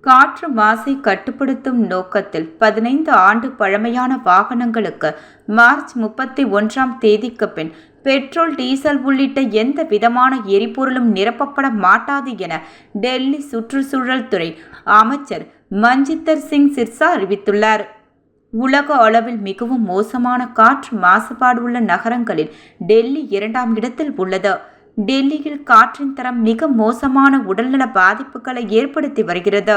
காற்று மாசை கட்டுப்படுத்தும் நோக்கத்தில் 15 ஆண்டு பழமையான வாகனங்களுக்கு மார்ச் 31ஆம் தேதிக்கு பின் பெட்ரோல், டீசல் உள்ளிட்ட எந்த விதமான எரிபொருளும் நிரப்பப்பட மாட்டாது என டெல்லி சுற்றுச்சூழல் துறை அமைச்சர் மஞ்சிந்தர் சிங் சிர்சா அறிவித்துள்ளார். உலக அளவில் மிகவும் மோசமான காற்று மாசுபாடு உள்ள நகரங்களில் டெல்லி 2ஆம் இடத்தில் உள்ளது. டெல்லியில் காற்றின் தரம் மிக மோசமான உடல்நல பாதிப்புகளை ஏற்படுத்தி வருகிறது.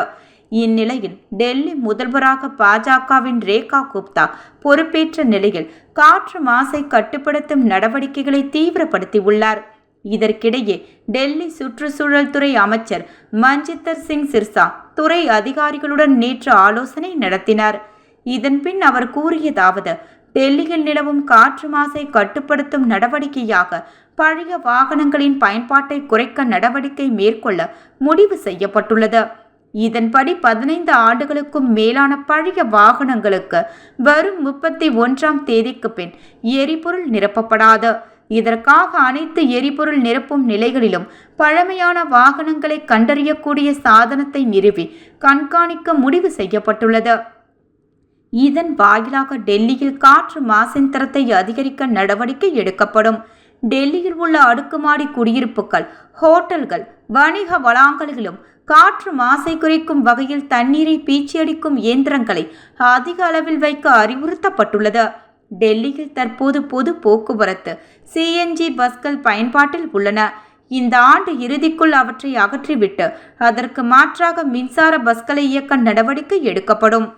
இந்நிலையில் டெல்லி முதல்வராக பாஜகவின் ரேகா குப்தா பொறுப்பேற்ற நிலையில் காற்று மாசை கட்டுப்படுத்தும் நடவடிக்கைகளை தீவிரப்படுத்தியுள்ளார். இதற்கிடையே டெல்லி சுற்றுச்சூழல் துறை அமைச்சர் மஞ்சிந்தர் சிங் சிர்சா துறை அதிகாரிகளுடன் நேற்று ஆலோசனை நடத்தினார். இதன்பின் அவர் கூறியதாவது: டெல்லியில் நிலவும் காற்று மாசை கட்டுப்படுத்தும் நடவடிக்கையாக பழைய வாகனங்களின் பயன்பாட்டை குறைக்க நடவடிக்கை மேற்கொள்ள முடிவு செய்யப்பட்டுள்ளது. இதன்படி 15 ஆண்டுகளுக்கும் மேலான பழைய வாகனங்களுக்கு வரும் 31ஆம் தேதிக்கு பின் எரிபொருள் நிரப்பப்படாது. இதற்காக அனைத்து எரிபொருள் நிரப்பும் நிலைகளிலும் பழமையான வாகனங்களை கண்டறியக்கூடிய சாதனத்தை நிறுவி கண்காணிக்க முடிவு செய்யப்பட்டுள்ளது. இதன் வாயிலாக டெல்லியில் காற்று மாசின் தரத்தை அதிகரிக்க நடவடிக்கை எடுக்கப்படும். டெல்லியில் உள்ள அடுக்குமாடி குடியிருப்புகள், ஹோட்டல்கள், வணிக வளாகங்களிலும் காற்று மாசை குறைக்கும் வகையில் தண்ணீரை பீச்சியடிக்கும் இயந்திரங்களை அதிக அளவில் வைக்க அறிவுறுத்தப்பட்டுள்ளது. டெல்லியில் தற்போது பொது போக்குவரத்து சிஎன்ஜி பஸ்கள் பயன்பாட்டில் உள்ளன. இந்த ஆண்டு இறுதிக்குள் அவற்றை அகற்றிவிட்டு அதற்கு மாற்றாக மின்சார பஸ்களை இயக்க நடவடிக்கை எடுக்கப்படும்.